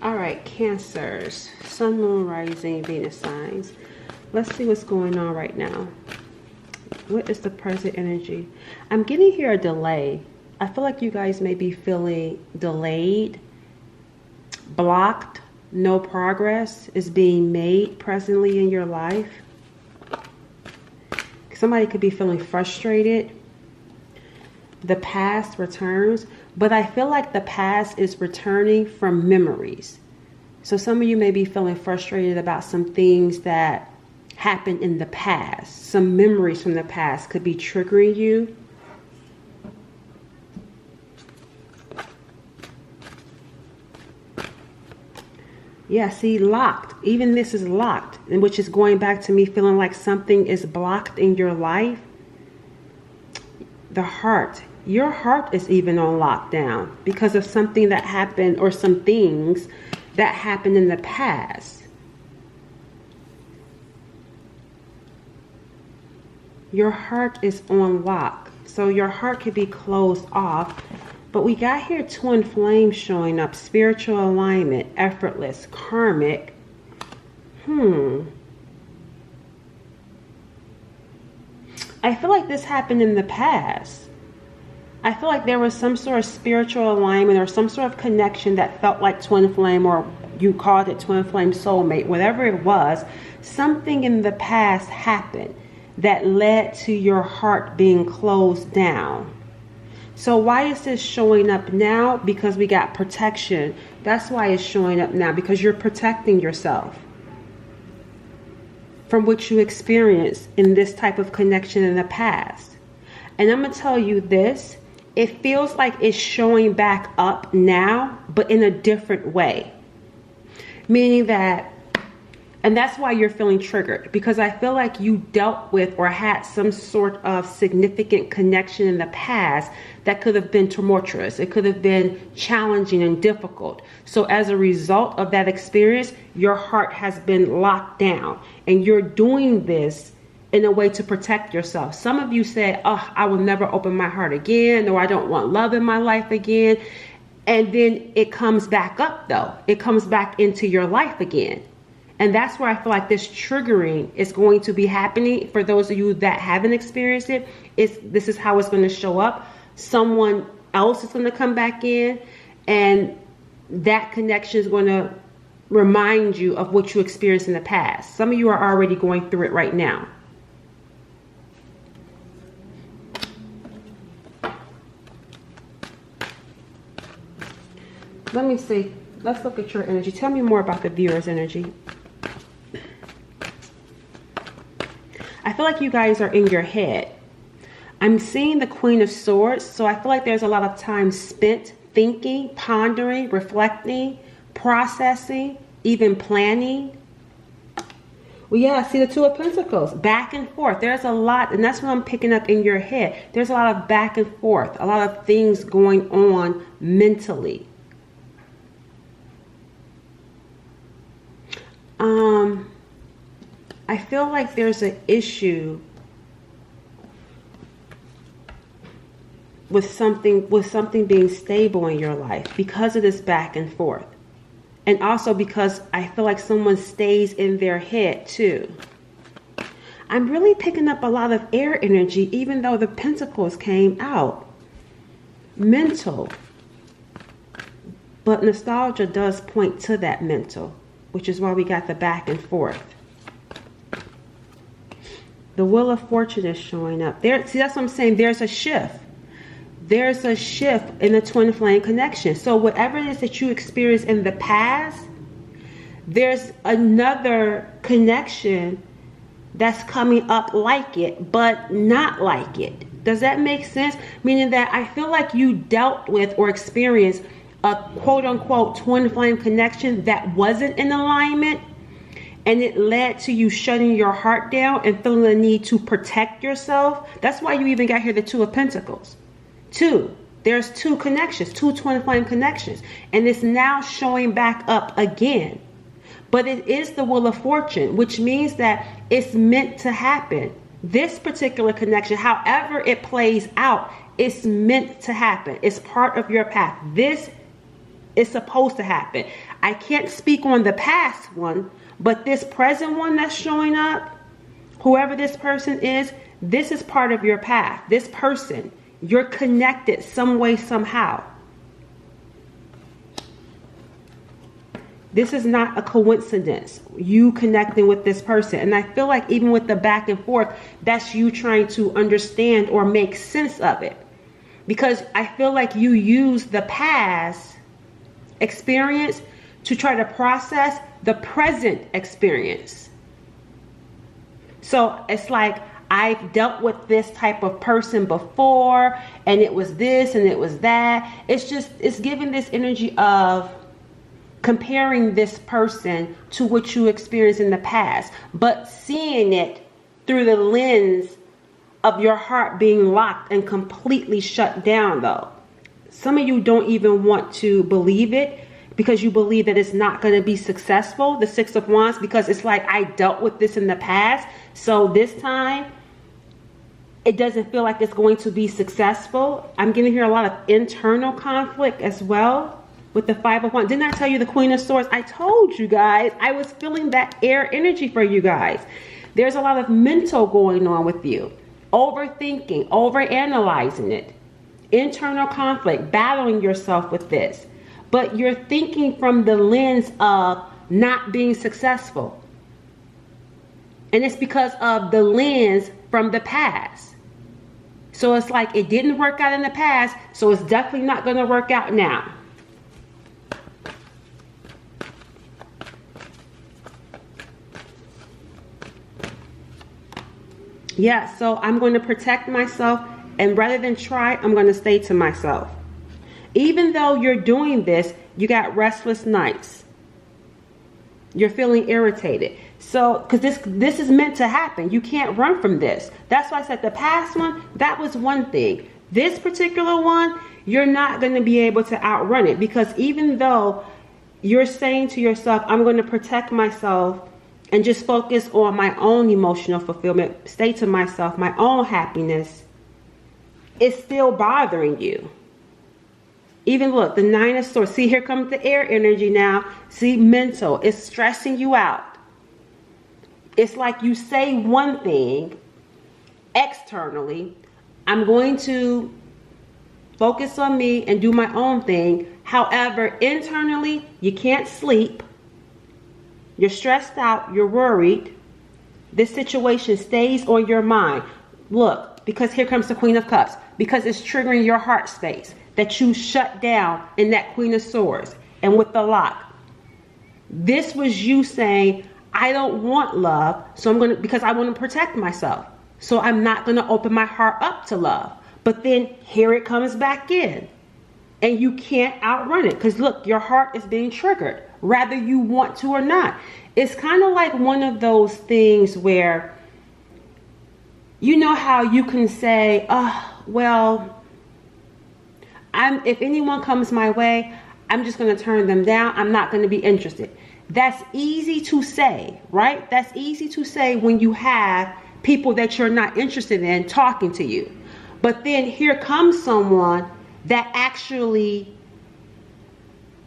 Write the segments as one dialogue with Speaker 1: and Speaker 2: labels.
Speaker 1: All right, Cancers, Sun, Moon, Rising, Venus signs. Let's see what's going on right now. What is the present energy? I'm getting here a delay. I feel like you guys may be feeling delayed, blocked, no progress is being made presently in your life. Somebody could be feeling frustrated. The past returns, but I feel like the past is returning from memories. So some of you may be feeling frustrated about some things that happened in the past. Some memories from the past could be triggering you. Yeah, see, locked. Even this is locked, which is going back to me feeling like something is blocked in your life. The heart. Your heart is even on lockdown because of something that happened or some things that happened in the past. Your heart is on lock. So your heart could be closed off. But we got here twin flames showing up. Spiritual alignment, effortless, karmic. I feel like this happened in the past. I feel like there was some sort of spiritual alignment or some sort of connection that felt like twin flame, or you called it twin flame soulmate, whatever it was. Something in the past happened that led to your heart being closed down. So why is this showing up now? Because we got protection. That's why it's showing up now, because you're protecting yourself from what you experienced in this type of connection in the past. And I'm going to tell you this. It feels like it's showing back up now, but in a different way. Meaning that, and that's why you're feeling triggered, because I feel like you dealt with or had some sort of significant connection in the past that could have been tumultuous. It could have been challenging and difficult. So as a result of that experience, your heart has been locked down, and you're doing this in a way to protect yourself. Some of you said, oh, I will never open my heart again, or I don't want love in my life again. And then it comes back up though. It comes back into your life again. And that's where I feel like this triggering is going to be happening. For those of you that haven't experienced it, this is how it's going to show up. Someone else is going to come back in, and that connection is going to remind you of what you experienced in the past. Some of you are already going through it right now. Let me see. Let's look at your energy. Tell me more about the viewer's energy. I feel like you guys are in your head. I'm seeing the Queen of Swords. So I feel like there's a lot of time spent thinking, pondering, reflecting, processing, even planning. Well, yeah, see the Two of Pentacles, back and forth. There's a lot, and that's what I'm picking up in your head. There's a lot of back and forth, a lot of things going on mentally. I feel like there's an issue with something being stable in your life because of this back and forth. And also because I feel like someone stays in their head too. I'm really picking up a lot of air energy, even though the Pentacles came out. Mental. But nostalgia does point to that mental, which is why we got the back and forth. The Wheel of Fortune is showing up. There, see, that's what I'm saying. There's a shift. There's a shift in the twin flame connection. So whatever it is that you experienced in the past, there's another connection that's coming up like it, but not like it. Does that make sense? Meaning that I feel like you dealt with or experienced a quote-unquote twin flame connection that wasn't in alignment, and it led to you shutting your heart down and feeling the need to protect yourself. That's why you even got here the Two of Pentacles. There's two connections, two twin flame connections, and it's now showing back up again. But it is the Wheel of Fortune, which means that it's meant to happen. This particular connection, however it plays out, it's meant to happen. It's part of your path. This is supposed to happen. I can't speak on the past one, but this present one that's showing up, whoever this person is, this is part of your path. This person, you're connected some way, somehow. This is not a coincidence, you connecting with this person. And I feel like even with the back and forth, that's you trying to understand or make sense of it. Because I feel like you use the past experience to try to process the present experience. So it's like, I've dealt with this type of person before, and it was this and it was that. It's giving this energy of comparing this person to what you experienced in the past, but seeing it through the lens of your heart being locked and completely shut down though. Some of you don't even want to believe it because you believe that it's not going to be successful, the Six of Wands, because it's like, I dealt with this in the past, so this time it doesn't feel like it's going to be successful. I'm getting here a lot of internal conflict as well with the Five of Wands. Didn't I tell you the Queen of Swords? I told you guys, I was feeling that air energy for you guys. There's a lot of mental going on with you. Overthinking, overanalyzing it. Internal conflict, battling yourself with this. But you're thinking from the lens of not being successful. And it's because of the lens from the past. So it's like, it didn't work out in the past, so it's definitely not going to work out now. Yeah, so I'm going to protect myself, and rather than try, I'm going to stay to myself. Even though you're doing this, you got restless nights. You're feeling irritated. So, because this is meant to happen. You can't run from this. That's why I said the past one, that was one thing. This particular one, you're not going to be able to outrun it. Because even though you're saying to yourself, I'm going to protect myself and just focus on my own emotional fulfillment, stay to myself, my own happiness, it's still bothering you. Even look, the Nine of Swords. See, here comes the air energy now. See, mental. It's stressing you out. It's like you say one thing externally. I'm going to focus on me and do my own thing. However, internally, you can't sleep. You're stressed out. You're worried. This situation stays on your mind. Look, because here comes the Queen of Cups. Because it's triggering your heart space that you shut down in that Queen of Swords and with the lock. This was you saying, I don't want love, so I'm going to, because I want to protect myself. So I'm not going to open my heart up to love. But then here it comes back in. And you can't outrun it. Because look, your heart is being triggered, whether you want to or not. It's kind of like one of those things where, you know how you can say, oh, well, if anyone comes my way, I'm just going to turn them down. I'm not going to be interested. That's easy to say, right? That's easy to say when you have people that you're not interested in talking to you. But then here comes someone that actually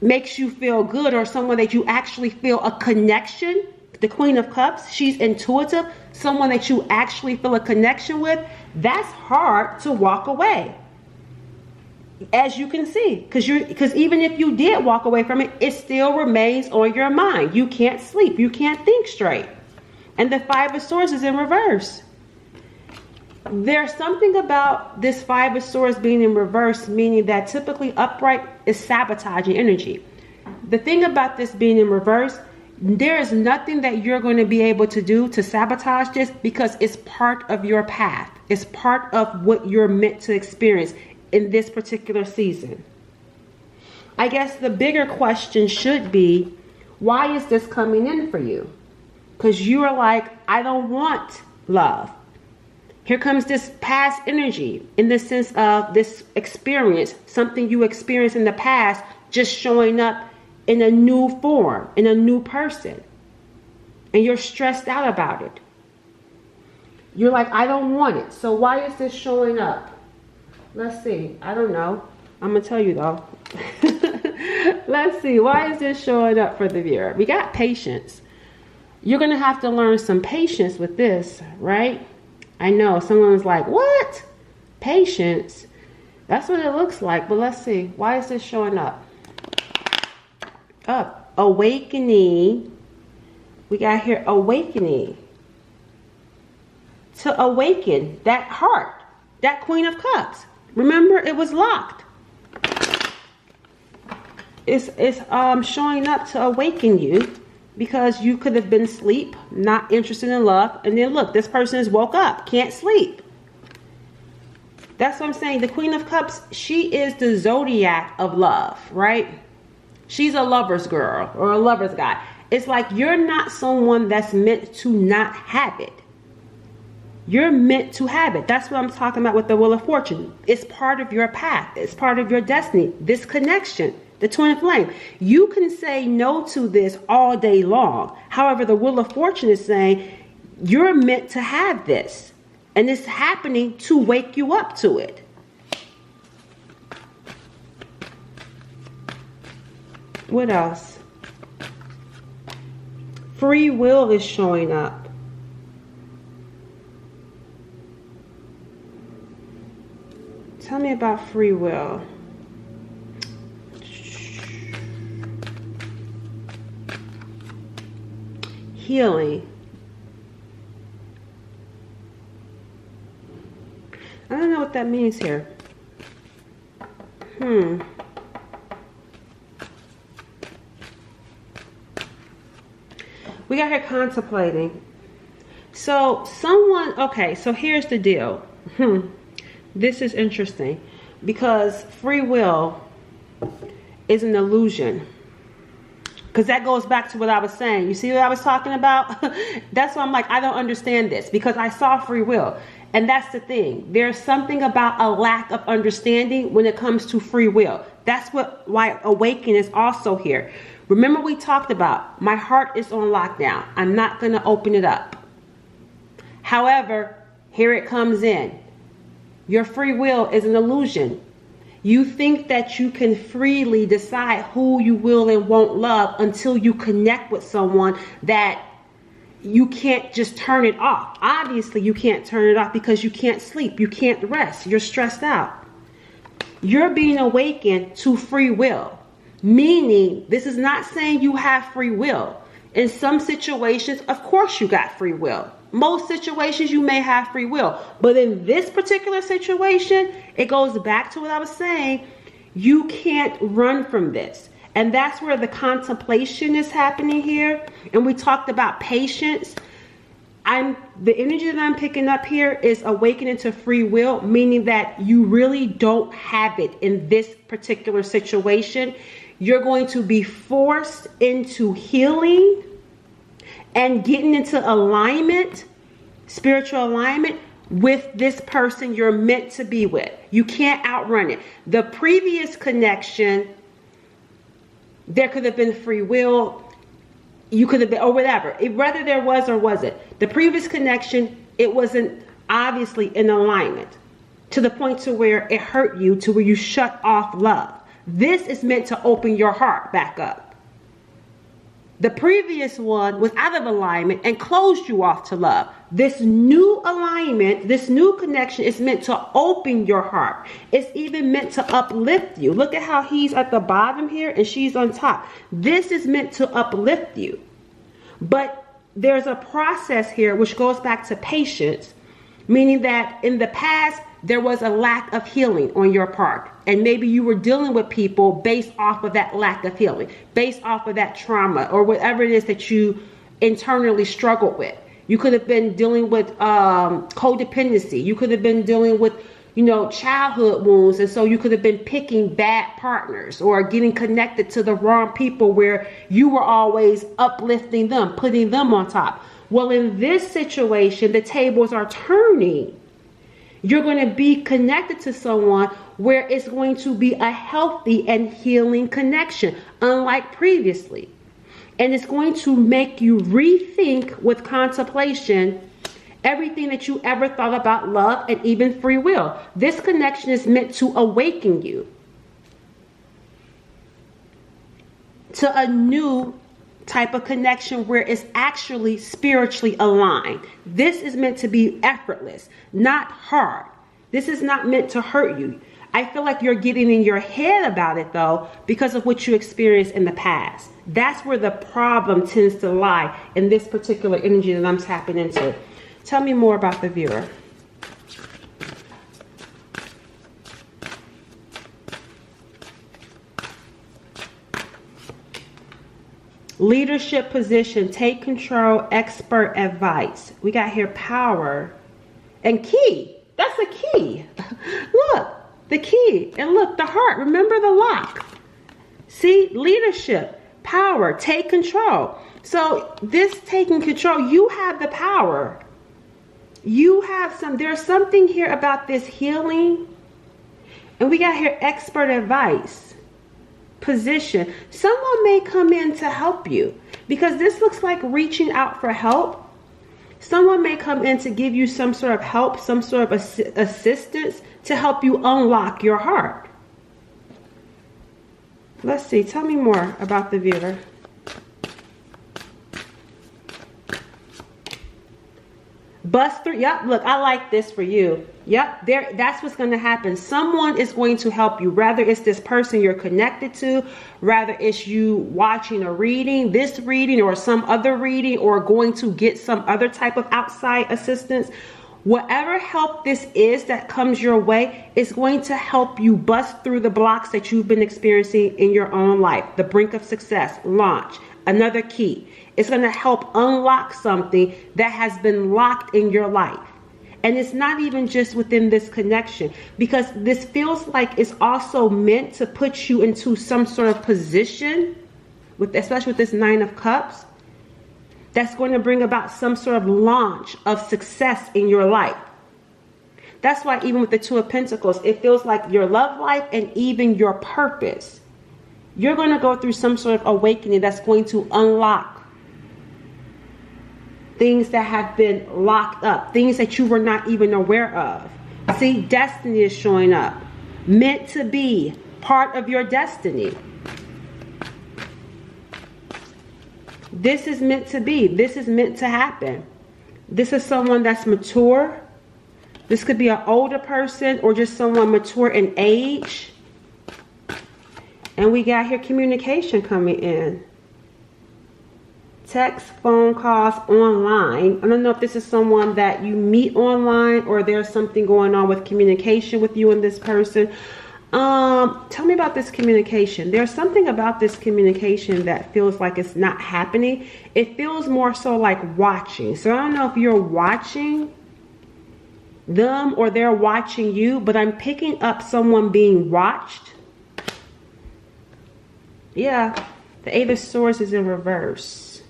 Speaker 1: makes you feel good, or someone that you actually feel a connection. The Queen of Cups, she's intuitive. Someone that you actually feel a connection with, that's hard to walk away. As you can see, because even if you did walk away from it, it still remains on your mind. You can't sleep. You can't think straight. And the Five of Swords is in reverse. There's something about this Five of Swords being in reverse, meaning that typically upright is sabotaging energy. The thing about this being in reverse, there is nothing that you're going to be able to do to sabotage this, because it's part of your path. It's part of what you're meant to experience in this particular season. I guess the bigger question should be, why is this coming in for you? Because you are like, I don't want love. Here comes this past energy in the sense of this experience, something you experienced in the past, just showing up in a new form, in a new person. And you're stressed out about it. You're like, I don't want it. So why is this showing up? Let's see. I don't know. I'm going to tell you though. Let's see. Why is this showing up for the viewer? We got patience. You're going to have to learn some patience with this, right? I know someone's like, what? Patience? That's what it looks like. But let's see. Why is this showing up? Up. Awakening. We got here awakening. To awaken that heart. That Queen of Cups. Remember, it was locked. It's showing up to awaken you because you could have been asleep, not interested in love, and then look, this person has woke up, can't sleep. That's what I'm saying. The Queen of Cups, she is the zodiac of love, right? She's a lover's girl or a lover's guy. It's like you're not someone that's meant to not have it. You're meant to have it. That's what I'm talking about with the Wheel of Fortune. It's part of your path. It's part of your destiny. This connection, the twin flame. You can say no to this all day long. However, the Wheel of Fortune is saying you're meant to have this. And it's happening to wake you up to it. What else? Free will is showing up. Tell me about free will. Healing. I don't know what that means here. We got here contemplating. So someone, okay, so here's the deal. This is interesting because free will is an illusion. Because that goes back to what I was saying. You see what I was talking about? That's why I'm like, I don't understand this because I saw free will. And that's the thing. There's something about a lack of understanding when it comes to free will. That's why awakening is also here. Remember we talked about my heart is on lockdown. I'm not going to open it up. However, here it comes in. Your free will is an illusion. You think that you can freely decide who you will and won't love until you connect with someone that you can't just turn it off. Obviously, you can't turn it off because you can't sleep. You can't rest. You're stressed out. You're being awakened to free will. Meaning, this is not saying you have free will. In some situations, of course you got free will. Most situations you may have free will. But in this particular situation, it goes back to what I was saying. You can't run from this. And that's where the contemplation is happening here. And we talked about patience. The energy that I'm picking up here is awakening to free will, meaning that you really don't have it in this particular situation. You're going to be forced into healing and getting into alignment, spiritual alignment with this person you're meant to be with. You can't outrun it. The previous connection, there could have been free will. You could have been, or whatever. Whether there was or wasn't. The previous connection, it wasn't obviously in alignment to the point to where it hurt you, to where you shut off love. This is meant to open your heart back up. The previous one was out of alignment and closed you off to love. This new alignment, this new connection is meant to open your heart. It's even meant to uplift you. Look at how he's at the bottom here and she's on top. This is meant to uplift you. But there's a process here which goes back to patience, meaning that in the past, there was a lack of healing on your part. And maybe you were dealing with people based off of that lack of healing, based off of that trauma or whatever it is that you internally struggled with. You could have been dealing with codependency. You could have been dealing with, childhood wounds. And so you could have been picking bad partners or getting connected to the wrong people where you were always uplifting them, putting them on top. Well, in this situation, the tables are turning. You're going to be connected to someone where it's going to be a healthy and healing connection, unlike previously. And it's going to make you rethink with contemplation everything that you ever thought about love and even free will. This connection is meant to awaken you. to a new type of connection where it's actually spiritually aligned. This is meant to be effortless, not hard. This is not meant to hurt you. I feel like you're getting in your head about it though, because of what you experienced in the past. That's where the problem tends to lie in this particular energy that I'm tapping into. Tell me more about the viewer. Leadership position, take control, expert advice. We got here power and key. That's the key. Look, the key. And look, the heart. Remember the lock. See, leadership, power, take control. So this taking control, you have the power. You have there's something here about this healing. And we got here expert advice. Position. Someone may come in to help you because this looks like reaching out for help. Someone may come in to give you some sort of help, some sort of assistance to help you unlock your heart. Let's see. Tell me more about the viewer. Bust through. Yep. Look, I like this for you. Yep. That's what's going to happen. Someone is going to help you. Rather it's this person you're connected to, rather it's you watching a reading, this reading or some other reading, or going to get some other type of outside assistance. Whatever help this is that comes your way is going to help you bust through the blocks that you've been experiencing in your own life. The brink of success, launch, another key. It's going to help unlock something that has been locked in your life. And it's not even just within this connection, because this feels like it's also meant to put you into some sort of position, especially with this 9 of Cups, that's going to bring about some sort of launch of success in your life. That's why even with the 2 of Pentacles, it feels like your love life and even your purpose, you're going to go through some sort of awakening that's going to unlock things that have been locked up, things that you were not even aware of. See, destiny is showing up. Meant to be, part of your destiny. This is meant to be. This is meant to happen. This is someone that's mature. This could be an older person or just someone mature in age. And we got here communication coming in. Text, phone calls, online. I don't know if this is someone that you meet online or there's something going on with communication with you and this person. Tell me about this communication. There's something about this communication that feels like it's not happening. It feels more so like watching. So I don't know if you're watching them or they're watching you, but I'm picking up someone being watched. Yeah, the 8 of Swords is in reverse.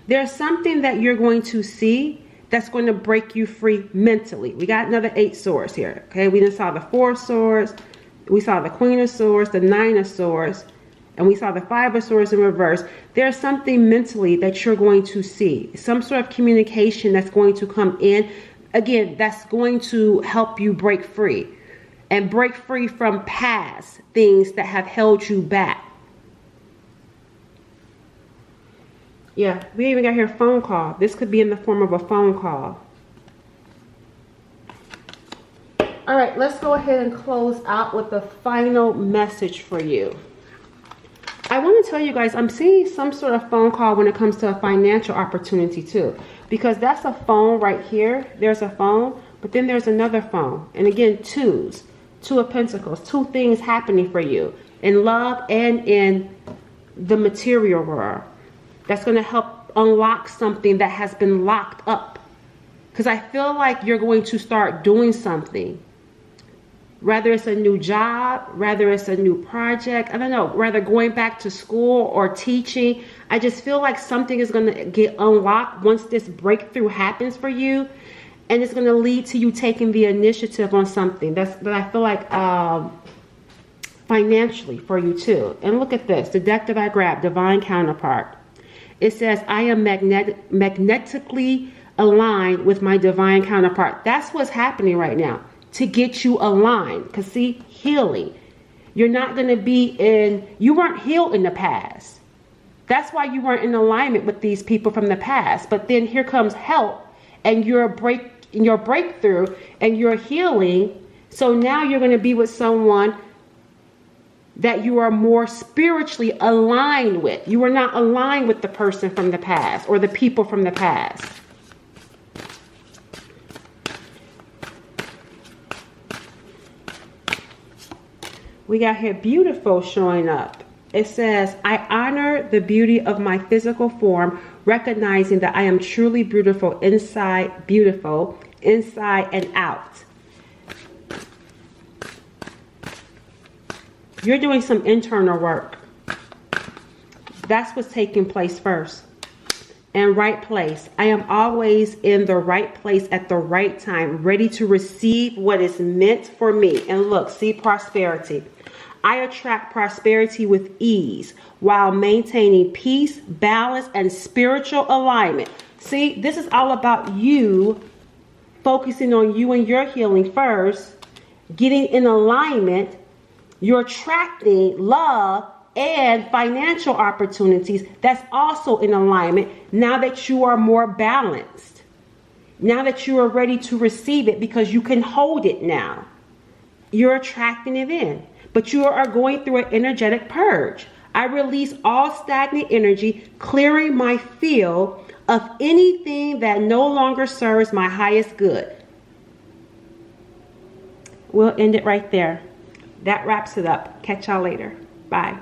Speaker 1: There's something that you're going to see that's going to break you free mentally. We got another 8 swords here. Okay, we just saw the 4 of swords. We saw the Queen of Swords, the 9 of Swords, and we saw the 5 of Swords in reverse. There's something mentally that you're going to see. Some sort of communication that's going to come in. Again, that's going to help you break free. And break free from past things that have held you back. Yeah, we even got here phone call. This could be in the form of a phone call. All right, let's go ahead and close out with the final message for you. I want to tell you guys, I'm seeing some sort of phone call when it comes to a financial opportunity too. Because that's a phone right here. There's a phone, but then there's another phone. And again, 2s. 2 of Pentacles. 2 things happening for you in love and in the material world. That's going to help unlock something that has been locked up. Because I feel like you're going to start doing something. Rather it's a new job, rather it's a new project. I don't know, rather going back to school or teaching. I just feel like something is going to get unlocked once this breakthrough happens for you. And it's going to lead to you taking the initiative on something. That I feel like financially for you too. And look at this. The deck that I grabbed, Divine Counterpart. It says, I am magnetically aligned with my divine counterpart. That's what's happening right now. To get you aligned. Because see, healing. You're not going to you weren't healed in the past. That's why you weren't in alignment with these people from the past. But then here comes help and your breakthrough and your healing. So now you're going to be with someone that you are more spiritually aligned with. You are not aligned with the person from the past or the people from the past. We got here beautiful showing up. It says, I honor the beauty of my physical form, recognizing that I am truly beautiful inside and out. You're doing some internal work. That's what's taking place first. And right place. I am always in the right place at the right time, ready to receive what is meant for me. And look, see prosperity. I attract prosperity with ease while maintaining peace, balance, and spiritual alignment. See, this is all about you focusing on you and your healing first, getting in alignment. You're attracting love and financial opportunities that's also in alignment now that you are more balanced. Now that you are ready to receive it because you can hold it now. You're attracting it in. But you are going through an energetic purge. I release all stagnant energy, clearing my field of anything that no longer serves my highest good. We'll end it right there. That wraps it up. Catch y'all later. Bye.